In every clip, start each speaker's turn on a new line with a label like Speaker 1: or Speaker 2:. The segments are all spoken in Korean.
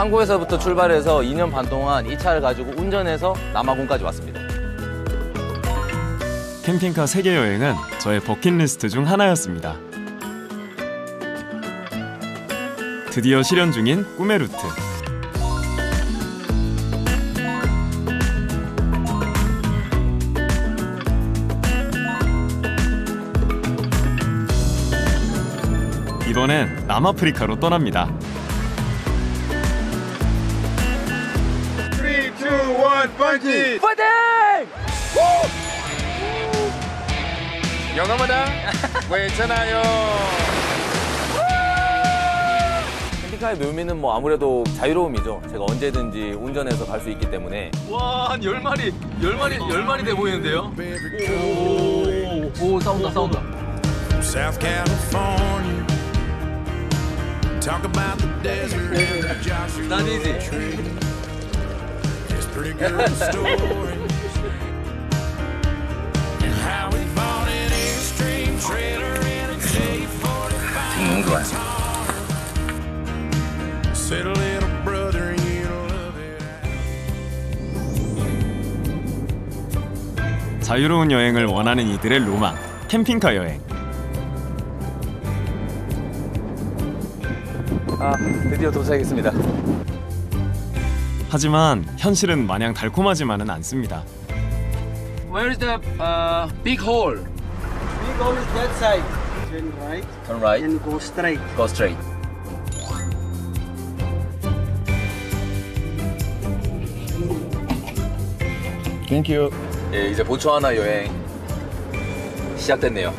Speaker 1: 한국에서부터 출발해서 2년 반 동안 이 차를 가지고 운전해서 남아공까지 왔습니다.
Speaker 2: 캠핑카 세계 여행은 저의 버킷리스트 중 하나였습니다. 드디어 실현 중인 꿈의 루트. 이번엔 남아프리카로 떠납니다.
Speaker 3: 3, 2, 1, 파이팅!
Speaker 1: 파이팅!
Speaker 3: 영어마다 괜찮아요.
Speaker 1: 캠핑카의 묘미는 뭐 아무래도 자유로움이죠. 제가 언제든지 운전해서 갈 수 있기 때문에.
Speaker 4: 와, 한 10마리 돼 보이는데요? 오, 싸운다.
Speaker 5: South California. Talk about the desert and the Joshua
Speaker 4: 나니지.
Speaker 5: Tree. It's a pretty good story. And how we bought an Airstream trailer and a J45.
Speaker 1: 너무 좋아요.
Speaker 5: Said little brother, you'll love it.
Speaker 2: 자유로운 여행을 원하는 이들의 로망, 캠핑카 여행.
Speaker 1: 드디어 도착했습니다.
Speaker 2: 하지만 현실은 마냥 달콤하지만은 않습니다.
Speaker 4: Where is the big hole?
Speaker 6: We go is that side. Turn right
Speaker 1: Turn right,
Speaker 6: and go straight.
Speaker 1: go straight.
Speaker 3: Thank you.
Speaker 1: 예, 이제 보츠와나 여행 시작됐네요.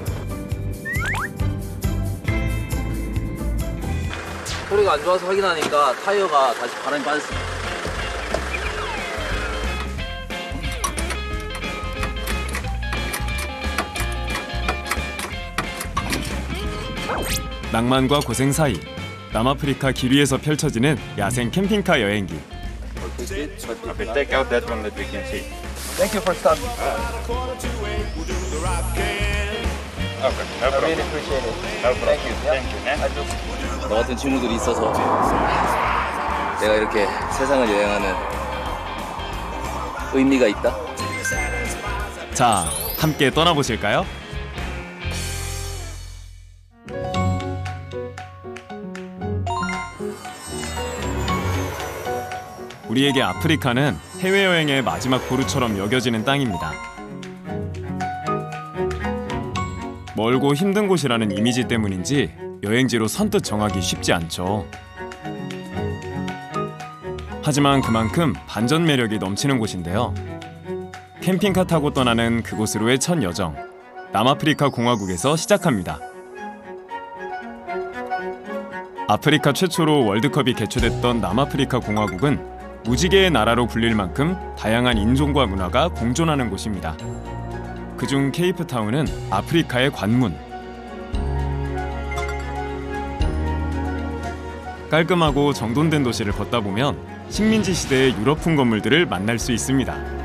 Speaker 1: 소리가 안 좋아서 확인하니까 타이어가 다시 바람이 빠졌습니다.
Speaker 2: 낭만과 고생 사이 남아프리카 길 위에서 펼쳐지는 야생 캠핑카 여행기.
Speaker 3: Okay, take out that one that we can see.
Speaker 1: Thank you for stopping.
Speaker 3: Okay, no problem.
Speaker 1: appreciate it.
Speaker 3: No problem.
Speaker 1: Thank you. 너 같은 친구들이 있어서 내가 이렇게 세상을 여행하는 의미가 있다.
Speaker 2: 자, 함께 떠나보실까요? 우리에게 아프리카는 해외여행의 마지막 보루처럼 여겨지는 땅입니다. 멀고 힘든 곳이라는 이미지 때문인지 여행지로 선뜻 정하기 쉽지 않죠. 하지만 그만큼 반전 매력이 넘치는 곳인데요. 캠핑카 타고 떠나는 그곳으로의 첫 여정, 남아프리카 공화국에서 시작합니다. 아프리카 최초로 월드컵이 개최됐던 남아프리카 공화국은 무지개의 나라로 불릴 만큼 다양한 인종과 문화가 공존하는 곳입니다. 그중 케이프타운은 아프리카의 관문. 깔끔하고 정돈된 도시를 걷다 보면 식민지 시대의 유럽풍 건물들을 만날 수 있습니다.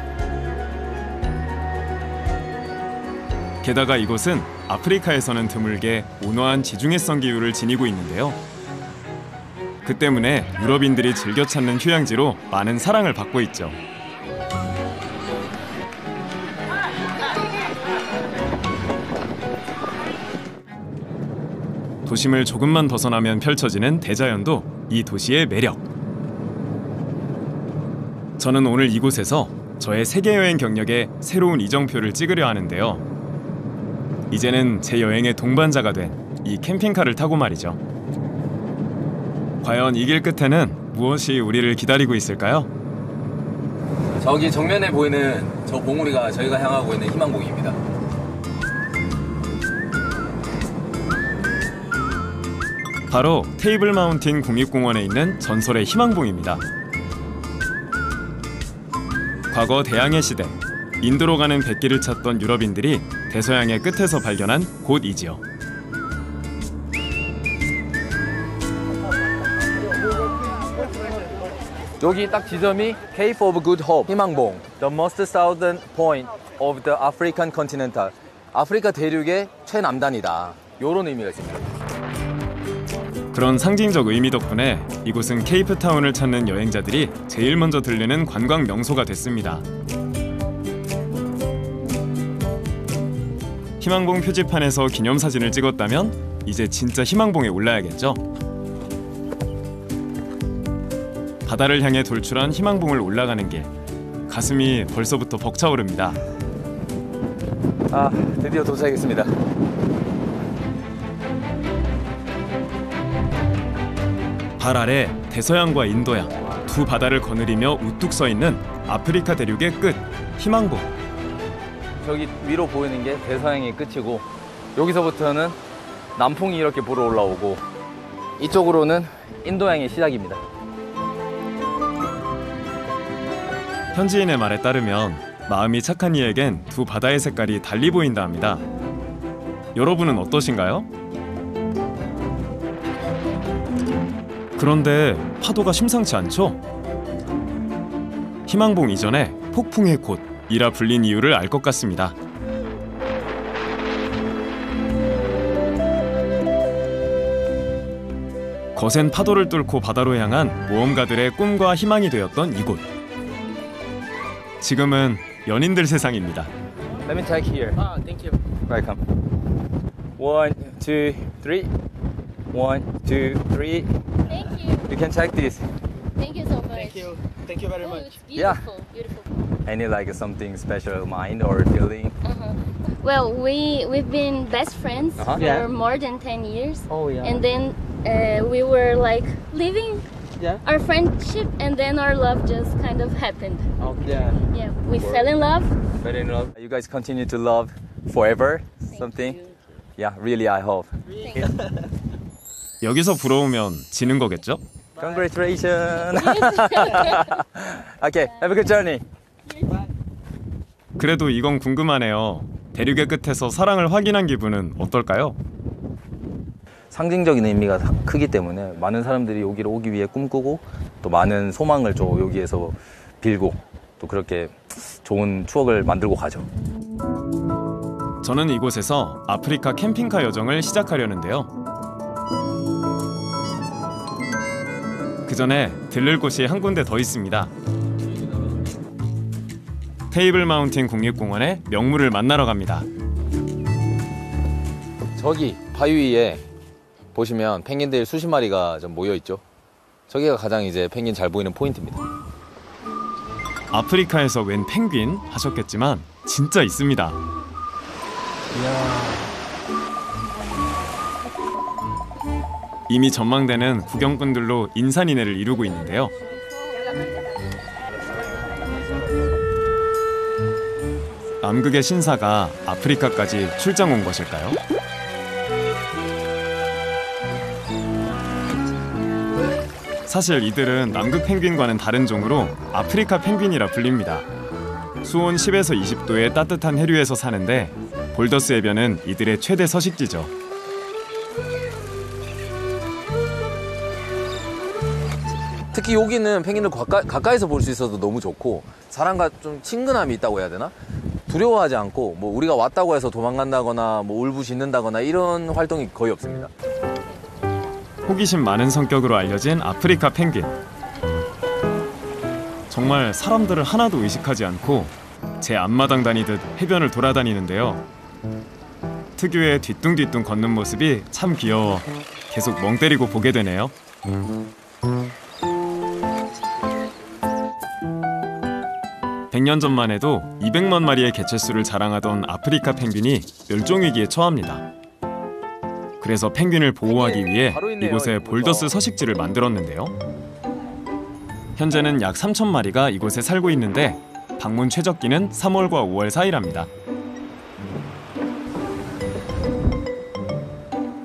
Speaker 2: 게다가 이곳은 아프리카에서는 드물게 온화한 지중해성 기후를 지니고 있는데요. 그 때문에 유럽인들이 즐겨 찾는 휴양지로 많은 사랑을 받고 있죠. 도심을 조금만 벗어나면 펼쳐지는 대자연도 이 도시의 매력. 저는 오늘 이곳에서 저의 세계여행 경력에 새로운 이정표를 찍으려 하는데요. 이제는 제 여행의 동반자가 된 이 캠핑카를 타고 말이죠. 과연 이 길 끝에는 무엇이 우리를 기다리고 있을까요?
Speaker 1: 저기 정면에 보이는 저 봉우리가 저희가 향하고 있는 희망봉입니다.
Speaker 2: 바로 테이블 마운틴 국립공원에 있는 전설의 희망봉입니다. 과거 대항해 시대, 인도로 가는 백길을 찾던 유럽인들이 대서양의 끝에서 발견한 곳이지요.
Speaker 1: 여기 딱 지점이 Cape of Good Hope, 희망봉, the most southern point of the African continental. 아프리카 대륙의 최남단이다. 이런 의미가 있습니다.
Speaker 2: 그런 상징적 의미 덕분에 이곳은 케이프타운을 찾는 여행자들이 제일 먼저 들르는 관광 명소가 됐습니다. 희망봉 표지판에서 기념사진을 찍었다면 이제 진짜 희망봉에 올라야겠죠? 바다를 향해 돌출한 희망봉을 올라가는 길, 가슴이 벌써부터 벅차오릅니다.
Speaker 1: 아, 드디어 도착했습니다.
Speaker 2: 발 아래 대서양과 인도양, 두 바다를 거느리며 우뚝 서 있는 아프리카 대륙의 끝, 희망봉.
Speaker 1: 저기 위로 보이는 게 대서양의 끝이고 여기서부터는 남풍이 이렇게 불어 올라오고 이쪽으로는 인도양의 시작입니다.
Speaker 2: 현지인의 말에 따르면 마음이 착한 이에겐 두 바다의 색깔이 달리 보인다 합니다. 여러분은 어떠신가요? 그런데 파도가 심상치 않죠? 희망봉 이전에 폭풍의 곳이라 불린 이유를 알 것 같습니다. 거센 파도를 뚫고 바다로 향한 모험가들의 꿈과 희망이 되었던 이곳. 지금은 연인들 세상입니다.
Speaker 1: Let me take here.
Speaker 4: Ah, thank you.
Speaker 1: Welcome. 1, 2, 3. 1, 2, 3.
Speaker 7: Thank you.
Speaker 1: You can check this.
Speaker 7: Thank you so much.
Speaker 4: Thank you. Thank you very
Speaker 7: Oh,
Speaker 4: much.
Speaker 7: it's beautiful. Beautiful.
Speaker 1: Any like something special mind or feeling?
Speaker 7: Well, we've been best friends
Speaker 1: Uh-huh.
Speaker 7: for
Speaker 6: Yeah.
Speaker 7: more than 10 years.
Speaker 6: Oh yeah.
Speaker 7: And then we were like living
Speaker 6: Yeah.
Speaker 7: our friendship, and then our love just kind of happened.
Speaker 6: Okay.
Speaker 7: Yeah, we fell in love.
Speaker 1: Very in love. You guys continue to love forever? Something? Yeah, really I hope.
Speaker 2: 여기서 부러우면 지는 거겠죠?
Speaker 1: Congratulations. Okay, have a good journey.
Speaker 2: 그래도 이건 궁금하네요. 대륙의 끝에서 사랑을 확인한 기분은 어떨까요?
Speaker 1: 상징적인 의미가 크기 때문에 많은 사람들이 여기로 오기 위해 꿈꾸고 또 많은 소망을 또 여기에서 빌고 또 그렇게 좋은 추억을 만들고 가죠.
Speaker 2: 저는 이곳에서 아프리카 캠핑카 여정을 시작하려는데요. 그 전에 들를 곳이 한 군데 더 있습니다. 테이블 마운틴 국립공원에 명물을 만나러 갑니다.
Speaker 1: 저기 바위 위에 보시면 펭귄들 수십 마리가 좀 모여 있죠. 저기가 가장 이제 펭귄 잘 보이는 포인트입니다.
Speaker 2: 아프리카에서 웬 펭귄 하셨겠지만 진짜 있습니다. 이미 전망대는 구경꾼들로 인산인해를 이루고 있는데요. 남극의 신사가 아프리카까지 출장 온 것일까요? 사실 이들은 남극 펭귄과는 다른 종으로 아프리카 펭귄이라 불립니다. 수온 10에서 20도의 따뜻한 해류에서 사는데 볼더스 해변은 이들의 최대 서식지죠.
Speaker 1: 특히 여기는 펭귄을 가까이서 볼 수 있어서 너무 좋고 사람과 좀 친근함이 있다고 해야 되나? 두려워하지 않고 뭐 우리가 왔다고 해서 도망간다거나 뭐 울부짖는다거나 이런 활동이 거의 없습니다.
Speaker 2: 호기심 많은 성격으로 알려진 아프리카 펭귄. 정말 사람들을 하나도 의식하지 않고 제 앞마당 다니듯 해변을 돌아다니는데요. 특유의 뒤뚱뒤뚱 걷는 모습이 참 귀여워 계속 멍 때리고 보게 되네요. (100년) 전만 해도 200만 마리의 개체수를 자랑하던 아프리카 펭귄이 멸종위기에 처합니다. 그래서 펭귄을 보호하기 위해 이곳에 볼더스 서식지를 만들었는데요. 현재는 약 3,000마리가 이곳에 살고 있는데 방문 최적기는 3월과 5월 사이랍니다.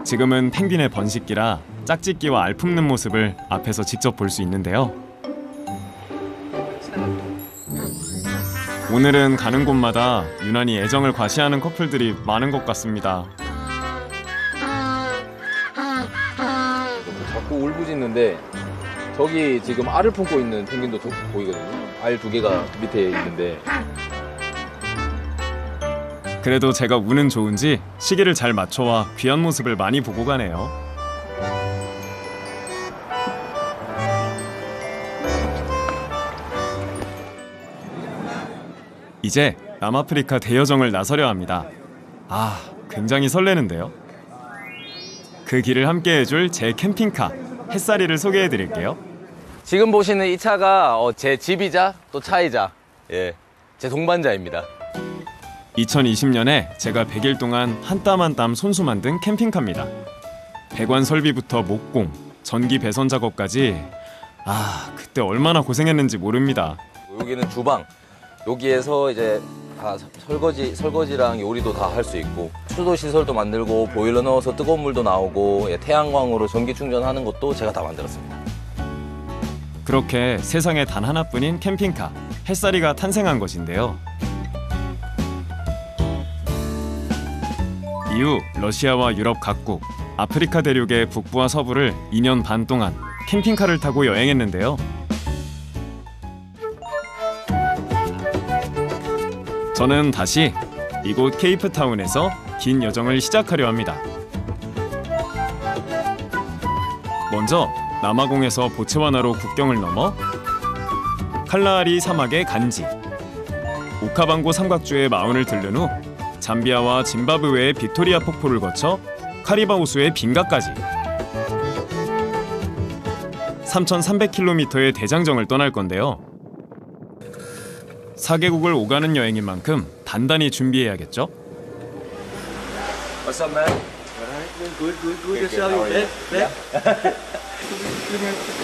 Speaker 2: 지금은 펭귄의 번식기라 짝짓기와 알 품는 모습을 앞에서 직접 볼 수 있는데요. 오늘은 가는 곳마다 유난히 애정을 과시하는 커플들이 많은 것 같습니다.
Speaker 1: 자꾸 울부짖는데 저기 지금 알을 품고 있는 펭귄도 보이거든요. 알 2개가 밑에 있는데
Speaker 2: 그래도 제가 운은 좋은지 시계를 잘 맞춰와 귀한 모습을 많이 보고 가네요. 이제 남아프리카 대여정을 나서려 합니다. 아, 굉장히 설레는데요. 그 길을 함께 해줄 제 캠핑카 햇살이를 소개해 드릴게요.
Speaker 1: 지금 보시는 이 차가 제 집이자 또 차이자 제 동반자입니다.
Speaker 2: 2020년에 제가 100일 동안 한 땀 한 땀 손수 만든 캠핑카입니다. 배관 설비부터 목공, 전기 배선 작업까지 그때 얼마나 고생했는지 모릅니다.
Speaker 1: 여기는 주방. 여기에서 이제 다 설거지랑 요리도 다 할 수 있고 수도 시설도 만들고 보일러 넣어서 뜨거운 물도 나오고 태양광으로 전기 충전하는 것도 제가 다 만들었습니다.
Speaker 2: 그렇게 세상에 단 하나뿐인 캠핑카 햇살이가 탄생한 것인데요. 이후 러시아와 유럽 각국, 아프리카 대륙의 북부와 서부를 2년 반 동안 캠핑카를 타고 여행했는데요. 저는 다시 이곳 케이프타운에서 긴 여정을 시작하려 합니다. 먼저 남아공에서 보츠와나로 국경을 넘어 칼라하리 사막의 간지, 오카방고 삼각주의 마운을 들른 후 잠비아와 짐바브웨의 빅토리아 폭포를 거쳐 카리바우수의 빙가까지 3,300km의 대장정을 떠날 건데요. 4개국을 오가는 여행인 만큼 단단히 준비해야겠죠?
Speaker 1: What's up, man?
Speaker 6: Good. Yourself, you okay? Yeah.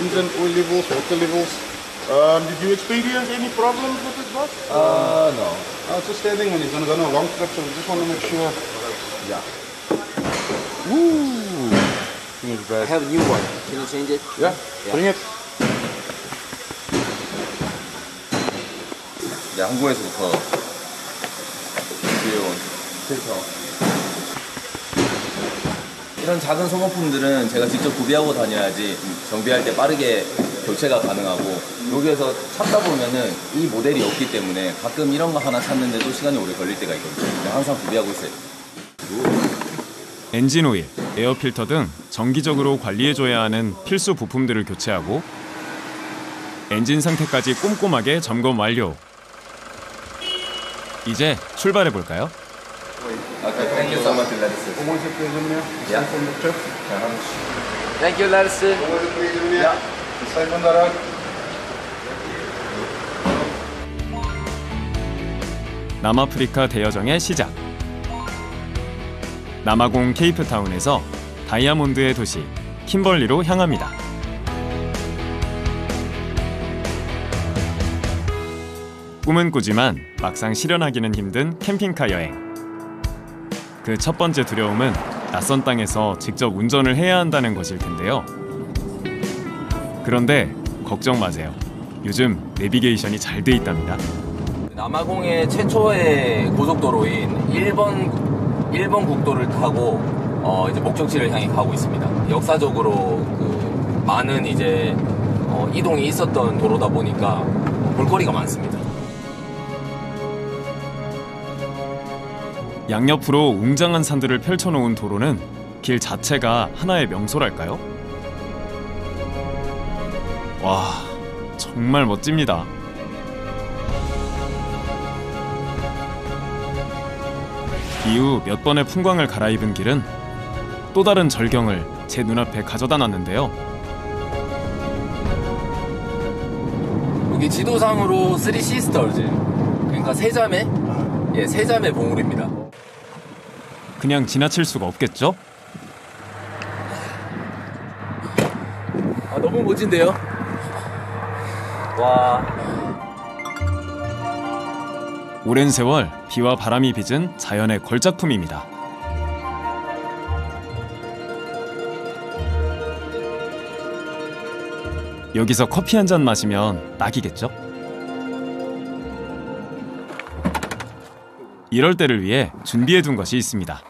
Speaker 8: Engine oil levels, water levels. Did you experience any problems with this bus?
Speaker 1: No.
Speaker 8: It's just standing when he's going to go on a long trip, so we just want to make sure.
Speaker 1: Yeah.
Speaker 6: I have a new one. Can you change it?
Speaker 8: Yeah, bring it.
Speaker 1: 한국에서부터 준비해온 필터. 이런 작은 소모품들은 제가 직접 구비하고 다녀야지 정비할 때 빠르게 교체가 가능하고 여기에서 찾다 보면은 이 모델이 없기 때문에 가끔 이런 거 하나 찾는데도 시간이 오래 걸릴 때가 있거든요. 항상 구비하고 있어요.
Speaker 2: 엔진 오일, 에어 필터 등 정기적으로 관리해줘야 하는 필수 부품들을 교체하고 엔진 상태까지 꼼꼼하게 점검 완료. 이제 출발해 볼까요?
Speaker 1: Okay, thank you so much, Larissa.
Speaker 8: Always a pleasure, man.
Speaker 1: Yeah.
Speaker 8: From the trip.
Speaker 1: Thank you, Larissa.
Speaker 8: Always a pleasure, man. Safe on the road.
Speaker 2: 남아프리카 대여정의 시작. 남아공 케이프타운에서 다이아몬드의 도시 킴벌리로 향합니다. 꿈은 꾸지만 막상 실현하기는 힘든 캠핑카 여행. 그 첫 번째 두려움은 낯선 땅에서 직접 운전을 해야 한다는 것일 텐데요. 그런데 걱정 마세요. 요즘 내비게이션이 잘 돼 있답니다.
Speaker 1: 남아공의 최초의 고속도로인 1번 국도를 타고 이제 목적지를 향해 가고 있습니다. 역사적으로 그 많은 이제 이동이 있었던 도로다 보니까 볼거리가 많습니다.
Speaker 2: 양옆으로 웅장한 산들을 펼쳐놓은 도로는 길 자체가 하나의 명소랄까요? 와, 정말 멋집니다. 이후 몇 번의 풍광을 갈아입은 길은 또 다른 절경을 제 눈앞에 가져다 놨는데요.
Speaker 1: 여기 지도상으로 Three Sisters, 그러니까 세자매? 예, 세자매 봉우리입니다.
Speaker 2: 그냥 지나칠 수가 없겠죠?
Speaker 1: 너무 멋진데요? 와.
Speaker 2: 오랜 세월 비와 바람이 빚은 자연의 걸작품입니다. 여기서 커피 한 잔 마시면 딱이겠죠? 이럴 때를 위해 준비해둔 것이 있습니다.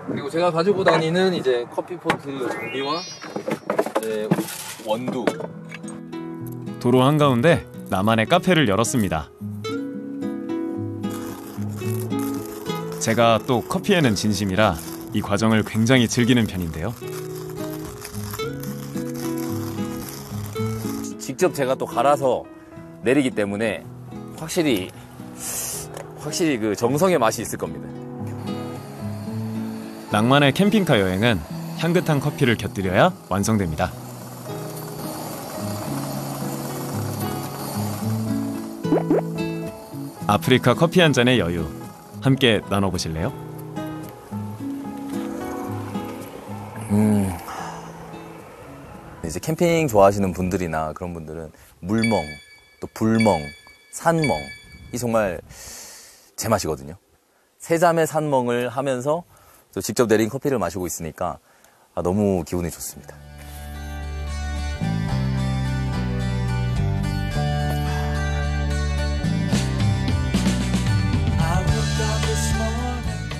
Speaker 1: 그리고 제가 가지고 다니는 이제 커피포트 장비와 이제 원두.
Speaker 2: 도로 한가운데 나만의 카페를 열었습니다. 제가 또 커피에는 진심이라 이 과정을 굉장히 즐기는 편인데요.
Speaker 1: 직접 제가 또 갈아서 내리기 때문에 확실히 그 정성의 맛이 있을 겁니다.
Speaker 2: 낭만의 캠핑카 여행은 향긋한 커피를 곁들여야 완성됩니다. 아프리카 커피 한 잔의 여유 함께 나눠보실래요?
Speaker 1: 이제 캠핑 좋아하시는 분들이나 그런 분들은 물멍, 또 불멍, 산멍 이 정말 제 맛이거든요. 세잠의 산멍을 하면서 또 직접 내린 커피를 마시고 있으니까 너무 기분이 좋습니다.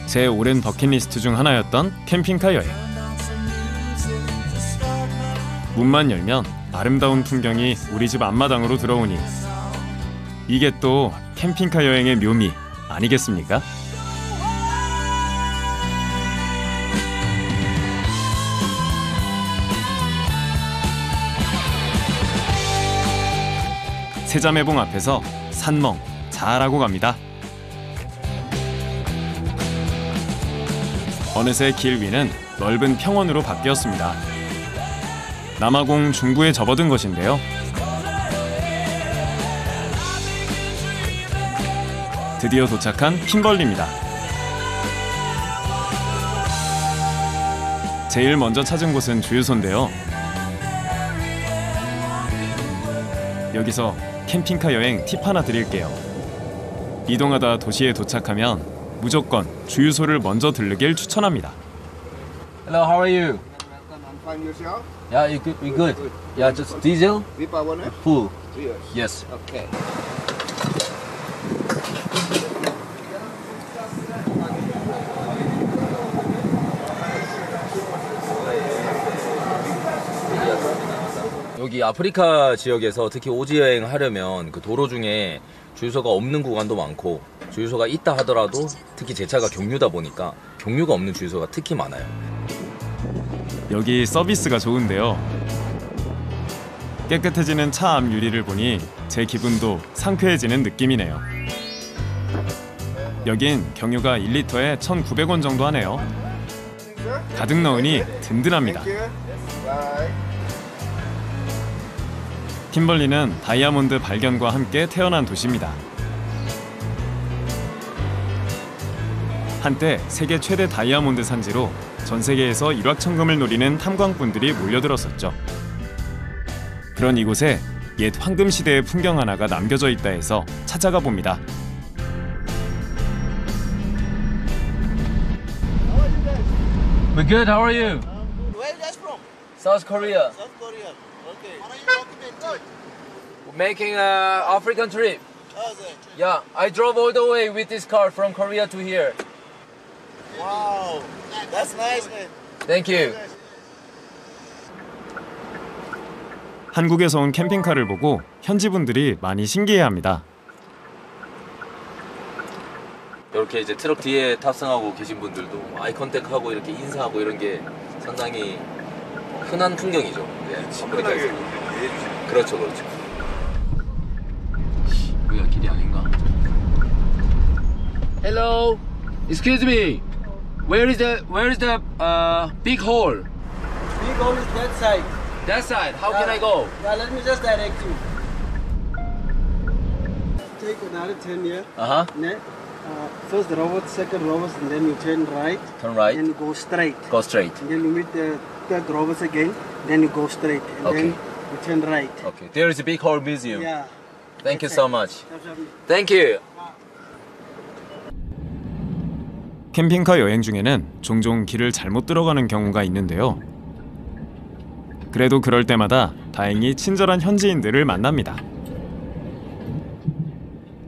Speaker 2: 제 오랜 버킷리스트 중 하나였던 캠핑카 여행. 문만 열면 아름다운 풍경이 우리 집 앞마당으로 들어오니 이게 또 캠핑카 여행의 묘미 아니겠습니까? 세자매봉 앞에서 산멍 잘하고 갑니다. 어느새 길 위는 넓은 평원으로 바뀌었습니다. 남아공 중부에 접어든 것인데요. 드디어 도착한 킴벌리입니다. 제일 먼저 찾은 곳은 주유소인데요. 여기서 캠핑카 여행 팁 하나 드릴게요. 이동하다 도시에 도착하면 무조건 주유소를 먼저 들르길 추천합니다.
Speaker 4: Hello, how are you?
Speaker 8: I'm fine yourself?
Speaker 4: Yeah, you good? Yeah, just diesel,
Speaker 8: We power now?
Speaker 4: full.
Speaker 8: Yes.
Speaker 4: Yes.
Speaker 8: Okay.
Speaker 1: 여기 아프리카 지역에서 특히 오지 여행 하려면 그 도로 중에 주유소가 없는 구간도 많고 주유소가 있다 하더라도 특히 제 차가 경유다 보니까 경유가 없는 주유소가 특히 많아요.
Speaker 2: 여기 서비스가 좋은데요. 깨끗해지는 차 앞 유리를 보니 제 기분도 상쾌해지는 느낌이네요. 여긴 경유가 1리터에 1,900원 정도 하네요. 가득 넣으니 든든합니다.
Speaker 8: Thank you. Bye.
Speaker 2: 킴벌리는 다이아몬드 발견과 함께 태어난 도시입니다. 한때 세계 최대 다이아몬드 산지로 전 세계에서 일확천금을 노리는 탐광꾼들이 몰려들었었죠. 그런 이곳에 옛 황금 시대의 풍경 하나가 남겨져 있다 해서 찾아가 봅니다.
Speaker 4: We're good. How are you?
Speaker 6: Where are you guys from?
Speaker 4: South Korea.
Speaker 6: South Korea. Okay. What are you documenting?
Speaker 4: We're making a African trip.
Speaker 6: How's it?
Speaker 4: Yeah, I drove all the way with this car from Korea to here.
Speaker 6: Wow. That's nice, man.
Speaker 4: Thank you.
Speaker 2: 한국에서 온 캠핑카를 보고 현지 분들이 많이 신기해합니다.
Speaker 1: 이렇게 이제 트럭 뒤에 탑승하고 계신 분들도 아이 컨택하고 이렇게 인사하고 이런 게 상당히 흔한 풍경이죠. 네, 아프리카에서. 그렇죠.
Speaker 4: 여기가 길이 아닌가? Hello. Excuse me. Where is the big hole?
Speaker 6: Big hole is that side.
Speaker 4: That side. How can I go?
Speaker 6: Yeah, let me just direct you. Take another turn here.
Speaker 1: Uh-huh.
Speaker 6: First the robot, second robot, and then you turn right.
Speaker 1: Turn right.
Speaker 6: And you go straight.
Speaker 1: Go straight.
Speaker 6: And then you meet the third robot again. Then you go straight. And
Speaker 1: Okay.
Speaker 6: then you turn right.
Speaker 1: Okay. There is a big hole museum.
Speaker 6: Yeah.
Speaker 1: Thank you so much.
Speaker 6: Absolutely.
Speaker 1: Thank you.
Speaker 2: 캠핑카 여행 중에는 종종 길을 잘못 들어가는 경우가 있는데요. 그래도 그럴 때마다 다행히 친절한 현지인들을 만납니다.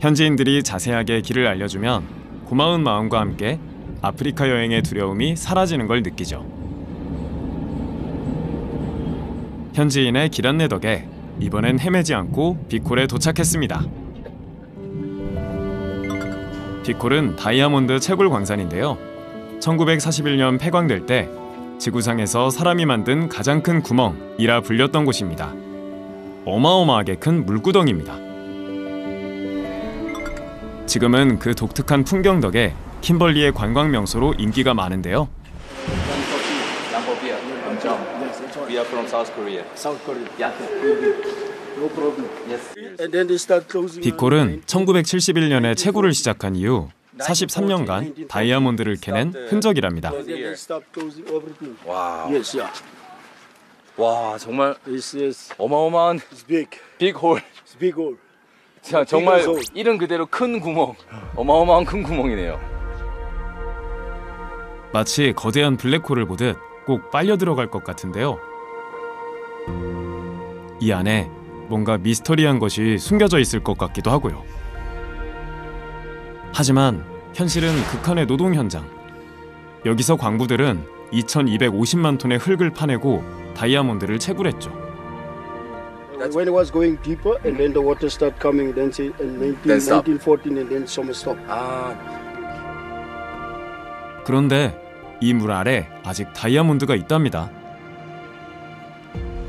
Speaker 2: 현지인들이 자세하게 길을 알려주면 고마운 마음과 함께 아프리카 여행의 두려움이 사라지는 걸 느끼죠. 현지인의 길 안내 덕에 이번엔 헤매지 않고 빅홀에 도착했습니다. 빅홀은 다이아몬드 채굴 광산인데요. 1941년 폐광될 때 지구상에서 사람이 만든 가장 큰 구멍이라 불렸던 곳입니다. 어마어마하게 큰 물구덩이입니다. 지금은 그 독특한 풍경 덕에 킴벌리의 관광 명소로 인기가 많은데요.
Speaker 1: We are from South Korea.
Speaker 6: South Korea.
Speaker 1: Yeah.
Speaker 6: No problem.
Speaker 1: Yes.
Speaker 6: And then they start closing.
Speaker 2: 빅콜은 1971년에 채굴을 시작한 이후 43년간 다이아몬드를 캐낸 흔적이랍니다.
Speaker 6: And then they start closing everything.
Speaker 1: 와,
Speaker 6: Yes, yeah.
Speaker 1: 와 정말
Speaker 6: Yes.
Speaker 1: 어마어마한
Speaker 6: It's big.
Speaker 1: 빅홀.
Speaker 6: It's big hole.
Speaker 1: 자, 정말 이름 그대로 큰 구멍. 어마어마한 큰 구멍이네요.
Speaker 2: 마치 거대한 블랙홀을 보듯 꼭 빨려 들어갈 것 같은데요. 이 안에 뭔가 미스터리한 것이 숨겨져 있을 것 같기도 하고요. 하지만 현실은 극한의 노동 현장. 여기서 광부들은 2250만 톤의 흙을 파내고 다이아몬드를 채굴했죠.
Speaker 6: When it was going deeper, and then the water start coming, then say in
Speaker 1: Then stop.
Speaker 6: 1914, and then summer stop.
Speaker 1: 아,
Speaker 2: 그런데 이 물 아래 아직 다이아몬드가 있답니다.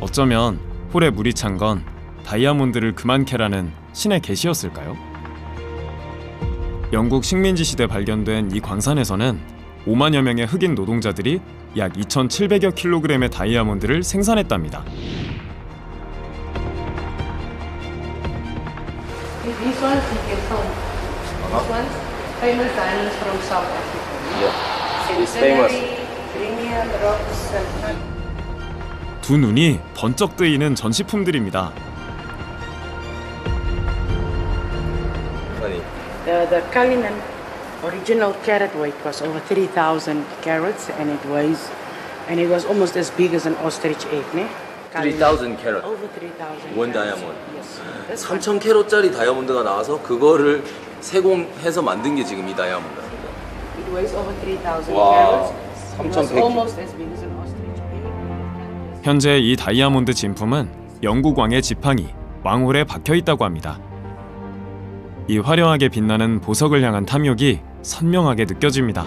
Speaker 2: 어쩌면 홀에 물이 찬 건 다이아몬드를 그만 캐라는 신의 계시였을까요? 영국 식민지 시대 발견된 이 광산에서는 5만여 명의 흑인 노동자들이 약 2,700여 킬로그램의 다이아몬드를 생산했답니다.
Speaker 9: These ones you can find. These ones, famous diamonds from South Africa.
Speaker 1: yeah. It's famous.
Speaker 9: Premier, rocks, and
Speaker 2: 두 눈이 번쩍 뜨이는 전시품들입니다.
Speaker 1: 아니,
Speaker 9: the Cullinan original carat weight was over 3,000 carats, and it was almost as big as an ostrich egg, ne?
Speaker 1: 3,000 캐럿.
Speaker 9: Over 3,000.
Speaker 1: 원
Speaker 9: carats.
Speaker 1: 다이아몬드.
Speaker 9: Yes. That's one.
Speaker 1: 3,000캐럿짜리 다이아몬드가 나와서 그거를 세공해서 만든 게 지금 이 다이아몬드.
Speaker 9: It weighs over 3,000
Speaker 1: Wow.
Speaker 9: carats. It was
Speaker 1: 3,100.
Speaker 9: almost as big as an ostrich egg.
Speaker 2: 현재 이 다이아몬드 진품은 영국 왕의 지팡이, 왕홀에 박혀 있다고 합니다. 이 화려하게 빛나는 보석을 향한 탐욕이 선명하게 느껴집니다.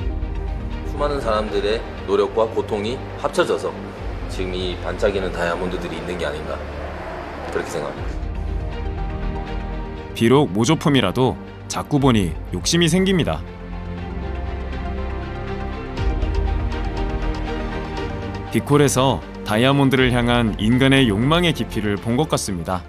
Speaker 1: 수많은 사람들의 노력과 고통이 합쳐져서 지금 이 반짝이는 다이아몬드들이 있는 게 아닌가 그렇게 생각합니다.
Speaker 2: 비록 모조품이라도 자꾸 보니 욕심이 생깁니다. 빅홀에서 다이아몬드를 향한 인간의 욕망의 깊이를 본 것 같습니다.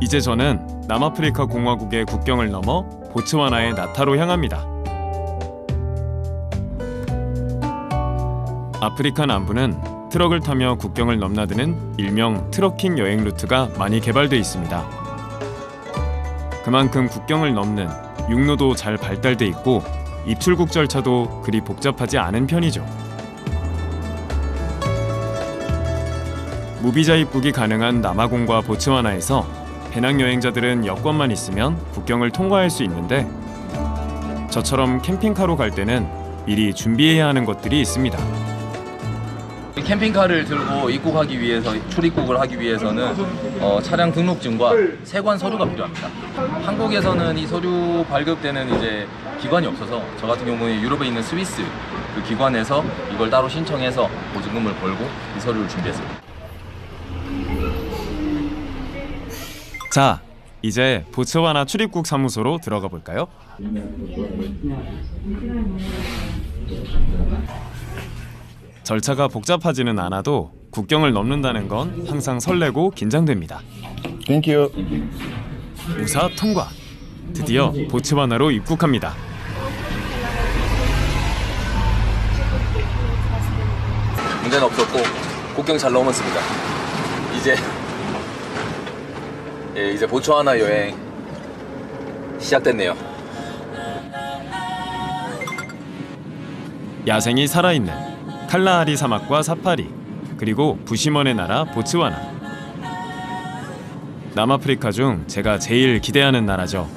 Speaker 2: 이제 저는 남아프리카 공화국의 국경을 넘어 보츠와나의 나타로 향합니다. 아프리카 남부는 트럭을 타며 국경을 넘나드는 일명 트럭킹 여행 루트가 많이 개발돼 있습니다. 그만큼 국경을 넘는 육로도 잘 발달돼 있고 입출국 절차도 그리 복잡하지 않은 편이죠. 무비자 입국이 가능한 남아공과 보츠와나에서 배낭여행자들은 여권만 있으면 국경을 통과할 수 있는데 저처럼 캠핑카로 갈 때는 미리 준비해야 하는 것들이 있습니다.
Speaker 1: 캠핑카를 들고 입국하기 위해서 출입국을 하기 위해서는 차량 등록증과 세관 서류가 필요합니다. 한국에서는 이 서류 발급되는 이제 기관이 없어서 저 같은 경우에 유럽에 있는 스위스 그 기관에서 이걸 따로 신청해서 보증금을 걸고 이 서류를 준비했습니다.
Speaker 2: 자, 이제 보츠와나 출입국 사무소로 들어가 볼까요? 절차가 복잡하지는 않아도 국경을 넘는다는 건 항상 설레고 긴장됩니다.
Speaker 8: Thank you.
Speaker 2: 무사 통과! 드디어 보츠와나로 입국합니다.
Speaker 1: 문제는 없었고 국경 잘 넘었습니다. 이제 보츠와나 여행 시작됐네요.
Speaker 2: 야생이 살아있는 칼라하리 사막과 사파리, 그리고 부시먼의 나라 보츠와나. 남아프리카 중 제가 제일 기대하는 나라죠.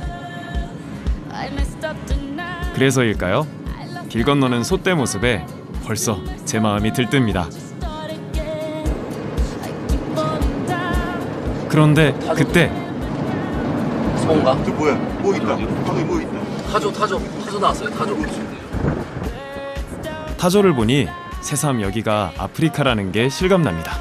Speaker 2: 그래서일까요? 길 건너는 소떼 모습에 벌써 제 마음이 들뜹니다. 그런데 그때
Speaker 1: 소인가?
Speaker 8: 저 뭐야? 뭐 있다. 거기 뭐 있다.
Speaker 1: 타조 나왔어요. 타조.
Speaker 2: 타조를 보니 새삼 여기가 아프리카라는 게 실감납니다.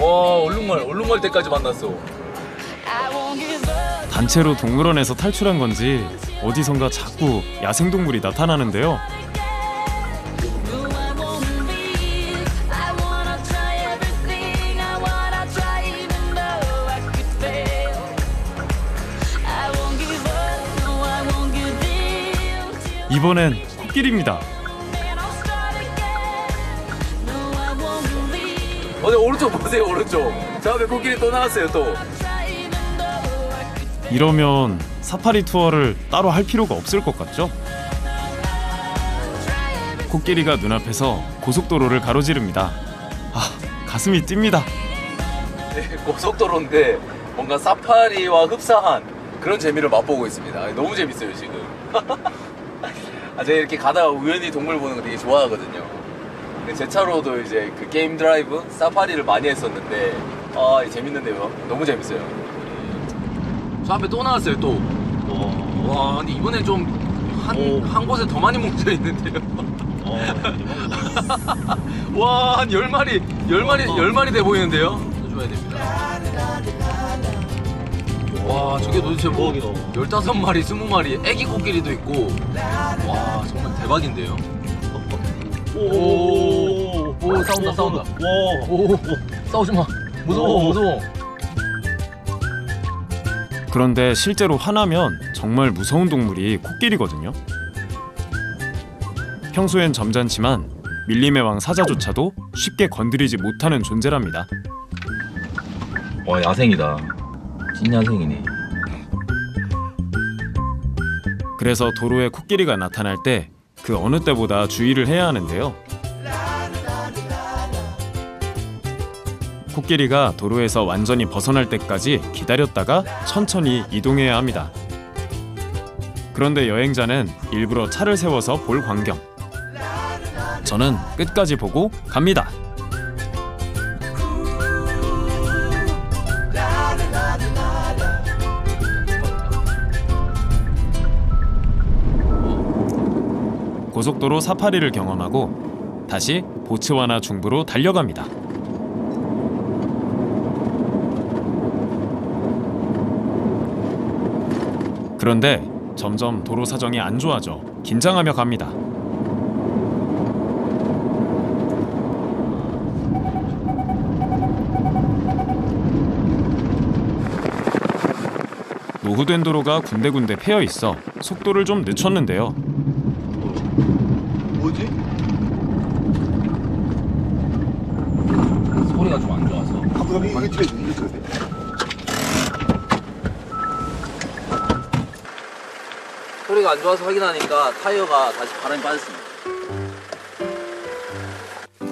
Speaker 1: 와, 얼룩말 때까지 만났어.
Speaker 2: 단체로 동물원에서 탈출한 건지 어디선가 자꾸 야생동물이 나타나는데요. 이번엔 코끼리입니다.
Speaker 1: 오른쪽 보세요, 오른쪽. 저 앞에 코끼리 또 나왔어요, 또.
Speaker 2: 이러면 사파리 투어를 따로 할 필요가 없을 것 같죠? 코끼리가 눈앞에서 고속도로를 가로지릅니다. 아, 가슴이 뜁니다.
Speaker 1: 네, 고속도로인데 뭔가 사파리와 흡사한 그런 재미를 맛보고 있습니다. 너무 재밌어요, 지금. 제가 이렇게 가다가 우연히 동물 보는 거 되게 좋아하거든요. 근데 제 차로도 이제 그 게임 드라이브 사파리를 많이 했었는데 재밌는데요. 너무 재밌어요. 저 앞에 또 나왔어요, 또. 와, 근데 이번엔 좀 한 곳에 더 많이 뭉쳐 있는데요. 와, 한 10마리 돼 보이는데요. 줘야 됩니다. 와, 저게 도대체 뭐 15마리, 20마리 애기 코끼리도 있고. 와, 정말 대박인데요. 오, 싸운다. 오, 싸우지 마. 무서워.
Speaker 2: 그런데 실제로 화나면 정말 무서운 동물이 코끼리거든요. 평소엔 점잖지만 밀림의 왕 사자조차도 쉽게 건드리지 못하는 존재랍니다.
Speaker 1: 와, 야생이다. 찐야생이네.
Speaker 2: 그래서 도로에 코끼리가 나타날 때 그 어느 때보다 주의를 해야 하는데요. 코끼리가 도로에서 완전히 벗어날 때까지 기다렸다가 천천히 이동해야 합니다. 그런데 여행자는 일부러 차를 세워서 볼 광경. 저는 끝까지 보고 갑니다. 고속도로 사파리를 경험하고 다시 보츠와나 중부로 달려갑니다. 그런데 점점 도로 사정이 안 좋아져 긴장하며 갑니다. 노후된 도로가 군데군데 패여 있어 속도를 좀 늦췄는데요.
Speaker 1: 뭐지? 소리가 좀 안 좋아서. 소리가 안 좋아서 확인하니까 타이어가 다시 바람이 빠졌습니다.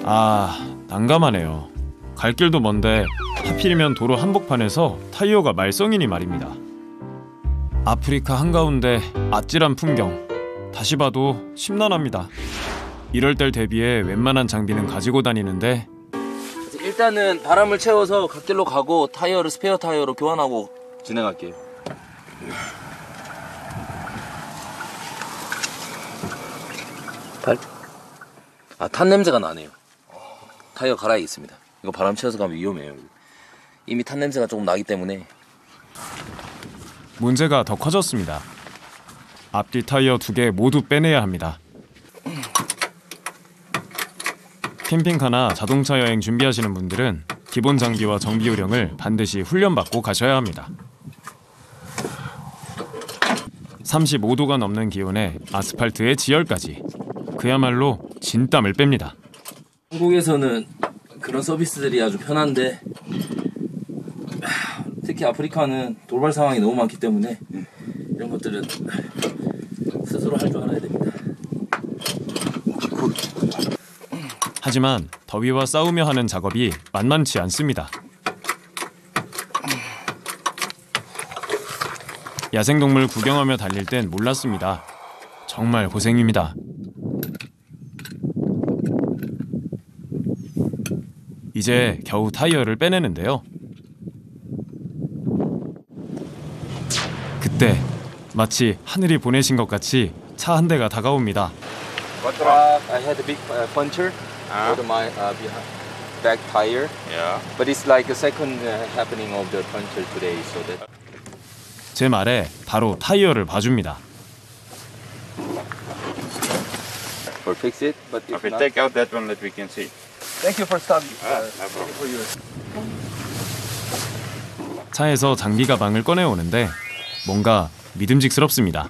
Speaker 2: 아, 난감하네요. 갈 길도 먼데 하필이면 도로 한복판에서 타이어가 말썽이니 말입니다. 아프리카 한가운데 아찔한 풍경, 다시 봐도 심란합니다. 이럴 때 대비해 웬만한 장비는 가지고 다니는데
Speaker 1: 일단은 바람을 채워서 갓길로 가고 타이어를 스페어 타이어로 교환하고 진행할게요. 탄 냄새가 나네요. 타이어 갈아야겠습니다. 이거 바람 채워서 가면 위험해요. 이미 탄 냄새가 조금 나기 때문에.
Speaker 2: 문제가 더 커졌습니다. 앞뒤 타이어 2개 모두 빼내야 합니다. 캠핑카나 자동차 여행 준비하시는 분들은 기본 장비와 정비 요령을 반드시 훈련받고 가셔야 합니다. 35도가 넘는 기온에 아스팔트에 지열까지 그야말로 진땀을 뺍니다.
Speaker 1: 한국에서는 그런 서비스들이 아주 편한데 특히 아프리카는 돌발 상황이 너무 많기 때문에 이런 것들은 스스로 할 줄 알아야 됩니다.
Speaker 2: 하지만 더위와 싸우며 하는 작업이 만만치 않습니다. 야생동물 구경하며 달릴 땐 몰랐습니다. 정말 고생입니다. 이제 겨우 타이어를 빼내는데요. 그때 마치 하늘이 보내신 것 같이 차 한 대가 다가옵니다.
Speaker 3: What's wrong?
Speaker 1: I had a big puncture
Speaker 3: Ah.
Speaker 1: on my back tire,
Speaker 3: Yeah.
Speaker 1: but it's like a second happening of the puncture today, so that.
Speaker 2: 제 말에 바로 타이어를 봐줍니다.
Speaker 1: Or fix it, but if
Speaker 3: Okay,
Speaker 1: not,
Speaker 3: take out that one that we can see.
Speaker 1: thank you for stopping.
Speaker 3: No problem.
Speaker 2: 차에서 장비 가방을 꺼내오는데 뭔가 믿음직스럽습니다.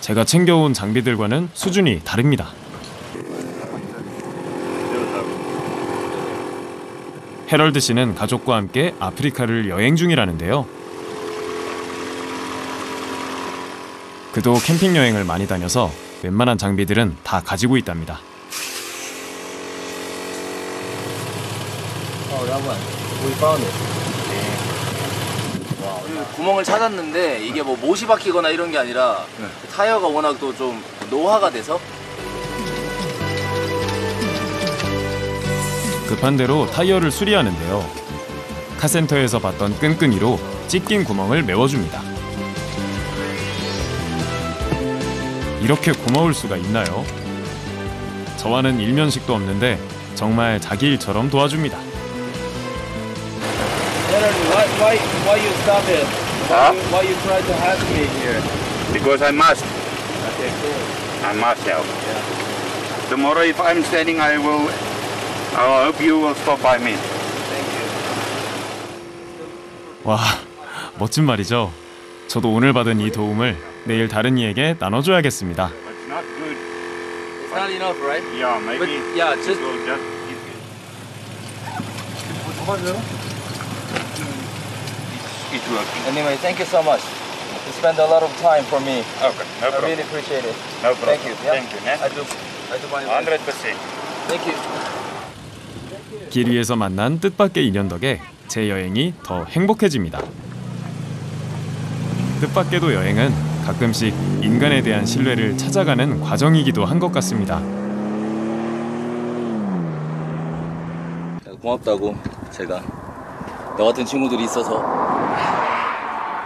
Speaker 2: 제가 챙겨온 장비들과는 수준이 다릅니다. 해럴드 씨는 가족과 함께 아프리카를 여행 중이라는데요. 그도 캠핑 여행을 많이 다녀서 웬만한 장비들은 다 가지고 있답니다.
Speaker 1: 구멍을 찾았는데 이게 뭐 못이 박히거나 이런 게 아니라 타이어가 워낙 또 좀 노화가 돼서
Speaker 2: 급한 대로 타이어를 수리하는데요. 카센터에서 봤던 끈끈이로 찢긴 구멍을 메워줍니다. 이렇게 고마울 수가 있나요? 저와는 일면식도 없는데 정말 자기 일처럼 도와줍니다.
Speaker 1: Why you stop it?
Speaker 3: Huh?
Speaker 1: Why you try to help me here?
Speaker 3: Because I must.
Speaker 1: Okay, cool.
Speaker 3: I must help. Tomorrow, if I'm standing, I hope you will stop by me.
Speaker 2: 와, 멋진 말이죠. 저도 오늘 받은 이 도움을 내일 다른 이에게 나눠줘야겠습니다.
Speaker 3: It's not good.
Speaker 1: It's not enough, right?
Speaker 3: Yeah, maybe.
Speaker 1: But, yeah, just-
Speaker 3: it will just give you. It's working.
Speaker 1: Anyway, thank you so much. You spend a lot of time for me.
Speaker 3: Okay, no
Speaker 1: I
Speaker 3: problem.
Speaker 1: really appreciate it.
Speaker 3: No problem.
Speaker 1: Thank you. Yeah?
Speaker 3: Thank you. Yeah?
Speaker 1: I do my best.
Speaker 3: 100%.
Speaker 1: Thank you.
Speaker 2: 길 위에서 만난 뜻밖의 인연 덕에 제 여행이 더 행복해집니다. 뜻밖에도 여행은 가끔씩 인간에 대한 신뢰를 찾아가는 과정이기도 한 것 같습니다.
Speaker 1: 고맙다고 제가 너 같은 친구들이 있어서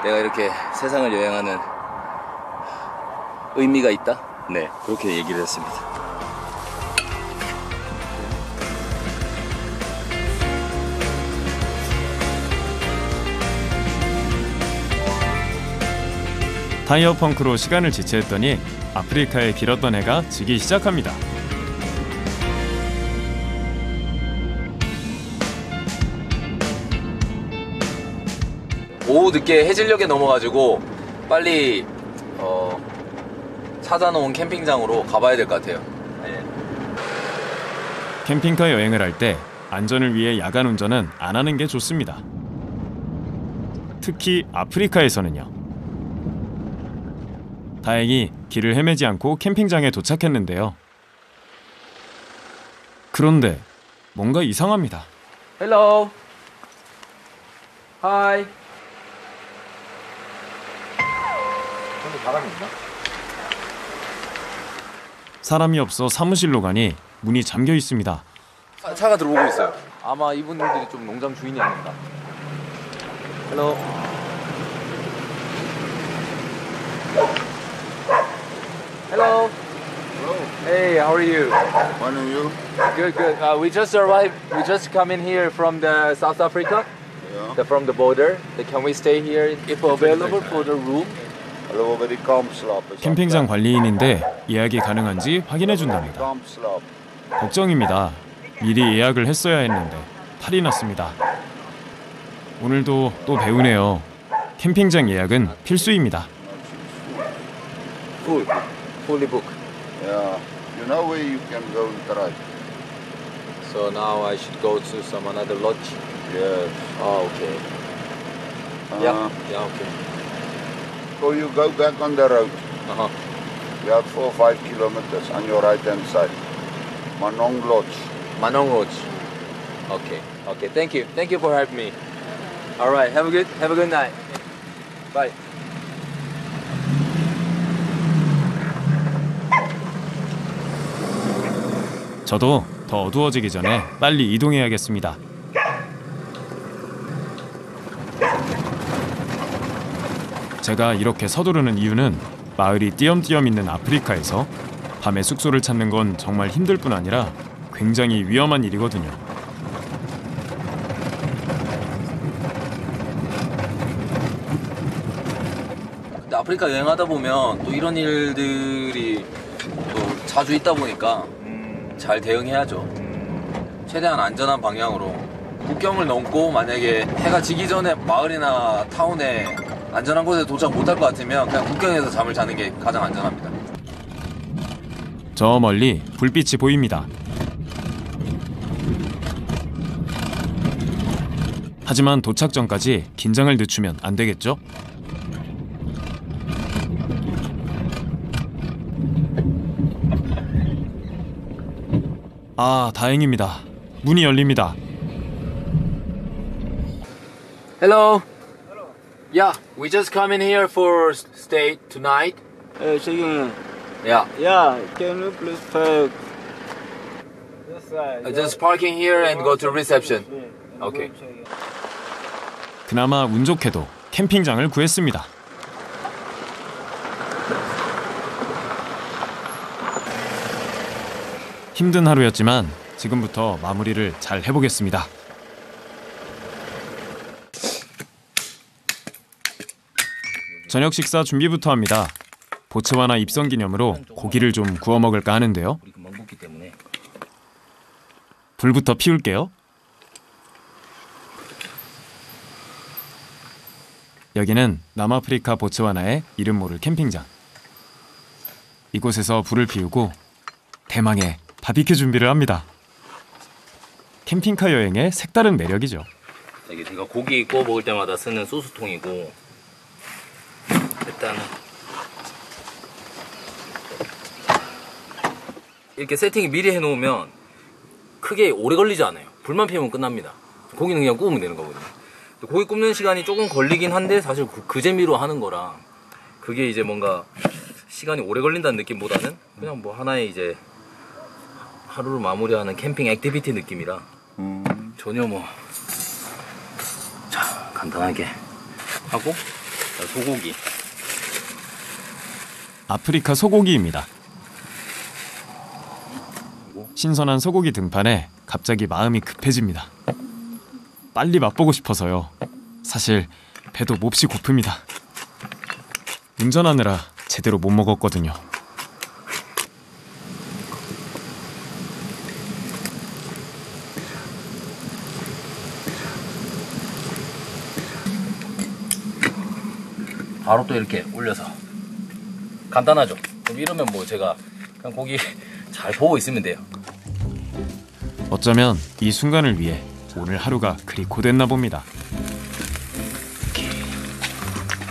Speaker 1: 내가 이렇게 세상을 여행하는 의미가 있다? 네, 그렇게 얘기를 했습니다.
Speaker 2: 타이어 펑크로 시간을 지체했더니 아프리카에 길었던 해가 지기 시작합니다.
Speaker 1: 오후 늦게 해질녘에 넘어가지고 빨리 찾아놓은 캠핑장으로 가봐야 될 것 같아요. 네.
Speaker 2: 캠핑카 여행을 할 때 안전을 위해 야간 운전은 안 하는 게 좋습니다. 특히 아프리카에서는요. 다행히 길을 헤매지 않고 캠핑장에 도착했는데요. 그런데 뭔가 이상합니다.
Speaker 1: Hello. Hi. 근데 바람이 있나?
Speaker 2: 사람이 없어 사무실로 가니 문이 잠겨 있습니다.
Speaker 1: 차가 들어오고 있어요. 아마 이분들이 좀 농장 주인이 아닌가. Hello. Hello. Hey, how are you?
Speaker 8: One of you?
Speaker 1: Good, good. We just arrived. We just come in here from the South Africa,
Speaker 8: Yeah.
Speaker 1: from the border. Can we stay here if available for the room?
Speaker 8: Hello, very calm slop.
Speaker 2: 캠핑장 관리인인데 예약이 가능한지 확인해 준답니다.
Speaker 8: Calm slop.
Speaker 2: 걱정입니다. 미리 예약을 했어야 했는데 탈이 났습니다. 오늘도 또 배우네요. 캠핑장 예약은 필수입니다.
Speaker 1: Fully booked.
Speaker 8: Yeah. You know where you can go and try?
Speaker 1: So now I should go to some another lodge.
Speaker 8: Yes.
Speaker 1: Oh, okay. Yeah, okay.
Speaker 8: So you go back on the road.
Speaker 1: Uh-huh.
Speaker 8: You have 4 or 5 kilometers on your right hand side. Manong Lodge.
Speaker 1: Manong Lodge. Okay. Okay. Thank you. Thank you for helping me. All right. Have a good night. Bye.
Speaker 2: 저도 더 어두워지기 전에 빨리 이동해야겠습니다. 제가 이렇게 서두르는 이유는 마을이 띄엄띄엄 있는 아프리카에서 밤에 숙소를 찾는 건 정말 힘들 뿐 아니라 굉장히 위험한 일이거든요.
Speaker 1: 근데 아프리카 여행하다 보면 또 이런 일들이 또 자주 있다 보니까 잘 대응해야죠. 최대한 안전한 방향으로 국경을 넘고 만약에 해가 지기 전에 마을이나 타운에 안전한 곳에 도착 못할 것 같으면 그냥 국경에서 잠을 자는 게 가장 안전합니다.
Speaker 2: 저 멀리 불빛이 보입니다. 하지만 도착 전까지 긴장을 늦추면 안 되겠죠? 아, 다행입니다. 문이 열립니다.
Speaker 4: Hello. Yeah, we just come in here for stay tonight. Yeah.
Speaker 6: Yeah, can you please park?
Speaker 4: Just parking here and go to reception. Okay.
Speaker 2: 그나마 운 좋게도 캠핑장을 구했습니다. 힘든 하루였지만 지금부터 마무리를 잘 해보겠습니다. 저녁 식사 준비부터 합니다. 보츠와나 입성 기념으로 고기를 좀 구워 먹을까 하는데요. 불부터 피울게요. 여기는 남아프리카 보츠와나의 이름 모를 캠핑장. 이곳에서 불을 피우고 대망의 바비큐 준비를 합니다. 캠핑카 여행의 색다른 매력이죠.
Speaker 1: 이게 제가 고기 구워 먹을 때마다 쓰는 소스통이고, 일단 이렇게 세팅이 미리 해놓으면 크게 오래 걸리지 않아요. 불만 피우면 끝납니다. 고기는 그냥 구우면 되는 거거든요. 고기 굽는 시간이 조금 걸리긴 한데 사실 그 재미로 하는 거라 그게 이제 뭔가 시간이 오래 걸린다는 느낌보다는 그냥 뭐 하나의 이제 하루를 마무리하는 캠핑 액티비티 느낌이라 전혀 뭐 자 간단하게 하고 소고기
Speaker 2: 아프리카 소고기입니다. 신선한 소고기 등판에 갑자기 마음이 급해집니다. 빨리 맛보고 싶어서요. 사실 배도 몹시 고픕니다. 운전하느라 제대로 못 먹었거든요.
Speaker 1: 바로 또 이렇게 올려서 간단하죠. 그럼 이러면 뭐 제가 그냥 고기 잘 보고 있으면 돼요.
Speaker 2: 어쩌면 이 순간을 위해 오늘 하루가 그리 고됐나 봅니다.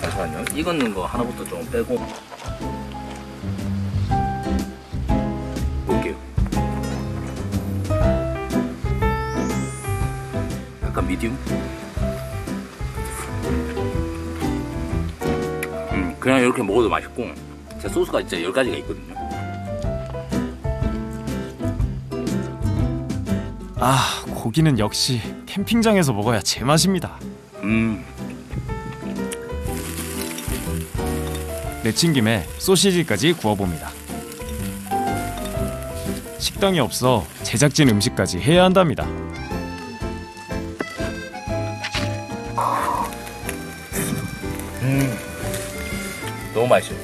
Speaker 1: 잠시만요. 익었는 거 하나부터 좀 빼고 볼게요. 약간 미디움? 그냥 이렇게 먹어도 맛있고 제 소스가 진짜 10가지가 있거든요.
Speaker 2: 아, 고기는 역시 캠핑장에서 먹어야 제맛입니다. 내친 김에 소시지까지 구워봅니다. 식당이 없어 제작진 음식까지 해야 한답니다.
Speaker 1: 너무 맛있어요.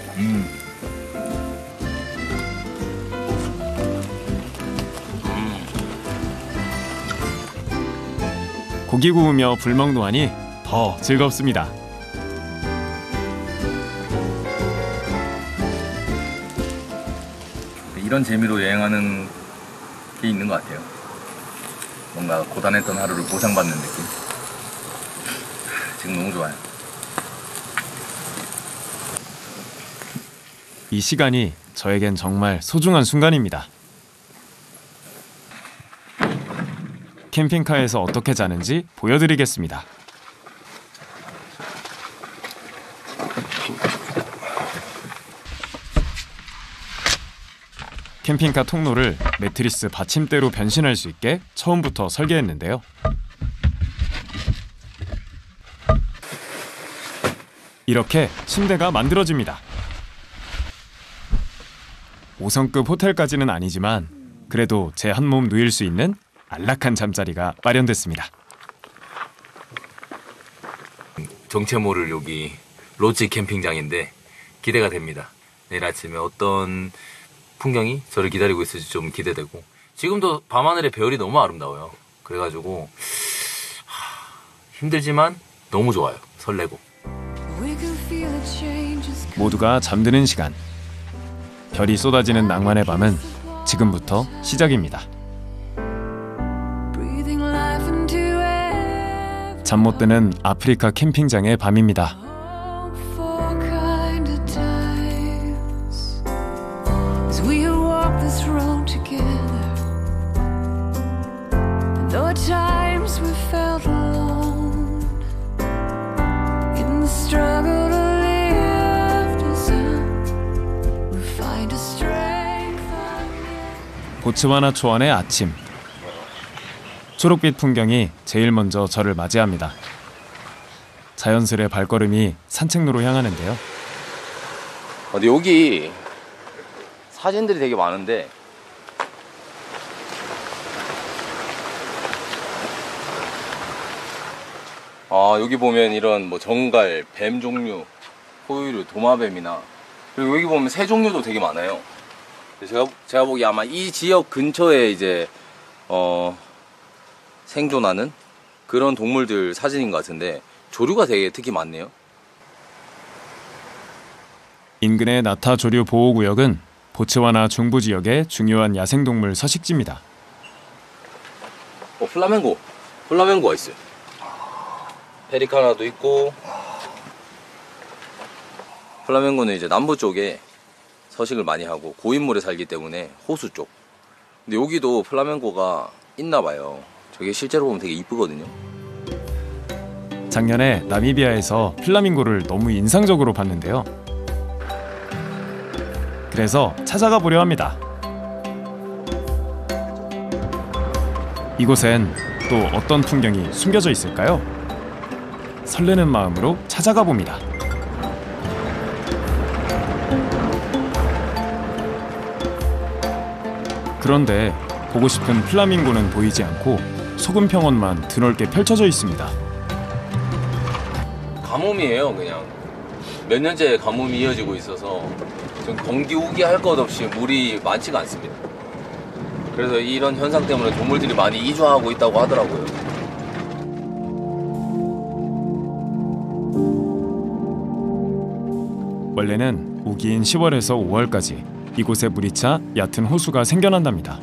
Speaker 2: 고기 구우며 불 먹노하니 더 즐겁습니다.
Speaker 1: 이런 재미로 여행하는 게 있는 것 같아요. 뭔가 고단했던 하루를 보상받는 느낌. 지금 너무 좋아요.
Speaker 2: 이 시간이 저에겐 정말 소중한 순간입니다. 캠핑카에서 어떻게 자는지 보여드리겠습니다. 캠핑카 통로를 매트리스 받침대로 변신할 수 있게 처음부터 설계했는데요. 이렇게 침대가 만들어집니다. 5성급 호텔까지는 아니지만 그래도 제 한 몸 누일 수 있는 안락한 잠자리가 마련됐습니다.
Speaker 1: 정체 모를 여기 로지 캠핑장인데 기대가 됩니다. 내일 아침에 어떤 풍경이 저를 기다리고 있을지 좀 기대되고, 지금도 밤하늘의 별이 너무 아름다워요. 그래가지고 힘들지만 너무 좋아요. 설레고.
Speaker 2: 모두가 잠드는 시간. 별이 쏟아지는 낭만의 밤은 지금부터 시작입니다. 잠 못 드는 아프리카 캠핑장의 밤입니다. 보츠와나 초원의 아침. 초록빛 풍경이 제일 먼저 저를 맞이합니다. 자연스레 발걸음이 산책로로 향하는데요.
Speaker 1: 근데 여기 사진들이 되게 많은데 여기 보면 이런 뭐 정갈, 뱀 종류, 포유류, 도마뱀이나, 그리고 여기 보면 새 종류도 되게 많아요. 제가 보기에 아마 이 지역 근처에 이제 생존하는 그런 동물들 사진인 것 같은데 조류가 되게 특히 많네요.
Speaker 2: 인근의 나타 조류 보호구역은 보츠와나 중부 지역의 중요한 야생동물 서식지입니다.
Speaker 1: 플라멩고가 있어요. 페리카나도 있고. 플라멩고는 이제 남부 쪽에 서식을 많이 하고 고인물에 살기 때문에 호수 쪽. 근데 여기도 플라멩고가 있나 봐요. 저게 실제로 보면 되게 이쁘거든요.
Speaker 2: 작년에 나미비아에서 플라밍고를 너무 인상적으로 봤는데요. 그래서 찾아가 보려 합니다. 이곳엔 또 어떤 풍경이 숨겨져 있을까요? 설레는 마음으로 찾아가 봅니다. 그런데 보고 싶은 플라밍고는 보이지 않고 소금 평원만 드넓게 펼쳐져 있습니다.
Speaker 1: 가뭄이에요. 그냥 몇 년째 가뭄이 이어지고 있어서 좀 건기우기 할 것 없이 물이 많지가 않습니다. 그래서 이런 현상 때문에 동물들이 많이 이주하고 있다고 하더라고요.
Speaker 2: 원래는 우기인 10월에서 5월까지 이곳에 물이 차 얕은 호수가 생겨난답니다.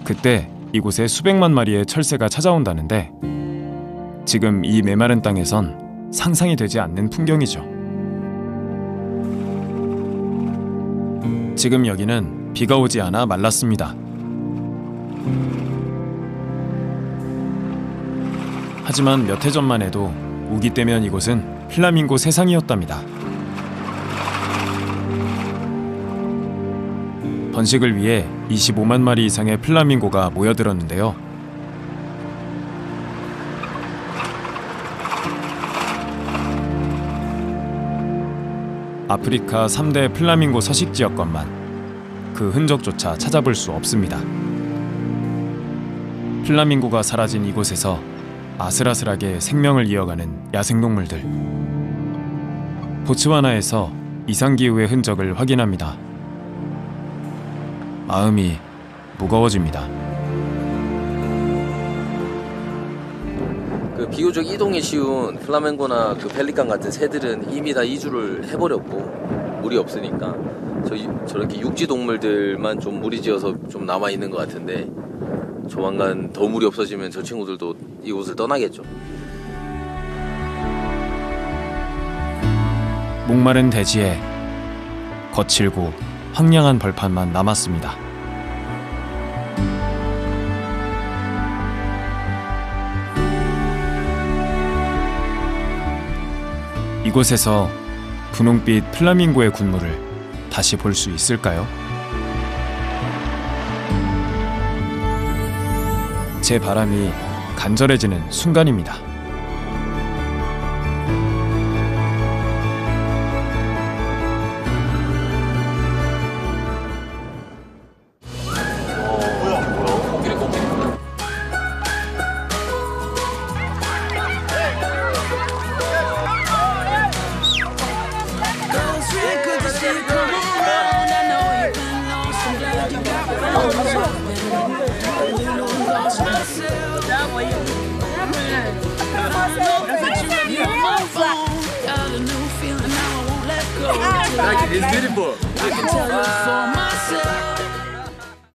Speaker 2: 그때 이곳에 수백만 마리의 철새가 찾아온다는데 지금 이 메마른 땅에선 상상이 되지 않는 풍경이죠. 지금 여기는 비가 오지 않아 말랐습니다. 하지만 몇 해 전만 해도 우기 때면 이곳은 플라밍고 세상이었답니다. 번식을 위해 25만 마리 이상의 플라밍고가 모여들었는데요. 아프리카 3대 플라밍고 서식지였건만 그 흔적조차 찾아볼 수 없습니다. 플라밍고가 사라진 이곳에서 아슬아슬하게 생명을 이어가는 야생동물들. 보츠와나에서 이상기후의 흔적을 확인합니다. 마음이 무거워집니다.
Speaker 1: 그 비교적 이동이 쉬운 플라멩고나 그 펠리칸 같은 새들은 이미 다 이주를 해버렸고 물이 없으니까 저렇게 육지 동물들만 좀 무리지어서 좀 남아 있는 것 같은데 조만간 더 물이 없어지면 저 친구들도 이곳을 떠나겠죠.
Speaker 2: 목마른 대지에 거칠고 황량한 벌판만 남았습니다. 이곳에서 분홍빛 플라밍고의 군무를 다시 볼 수 있을까요? 제 바람이 간절해지는 순간입니다.
Speaker 1: Like, it's beautiful.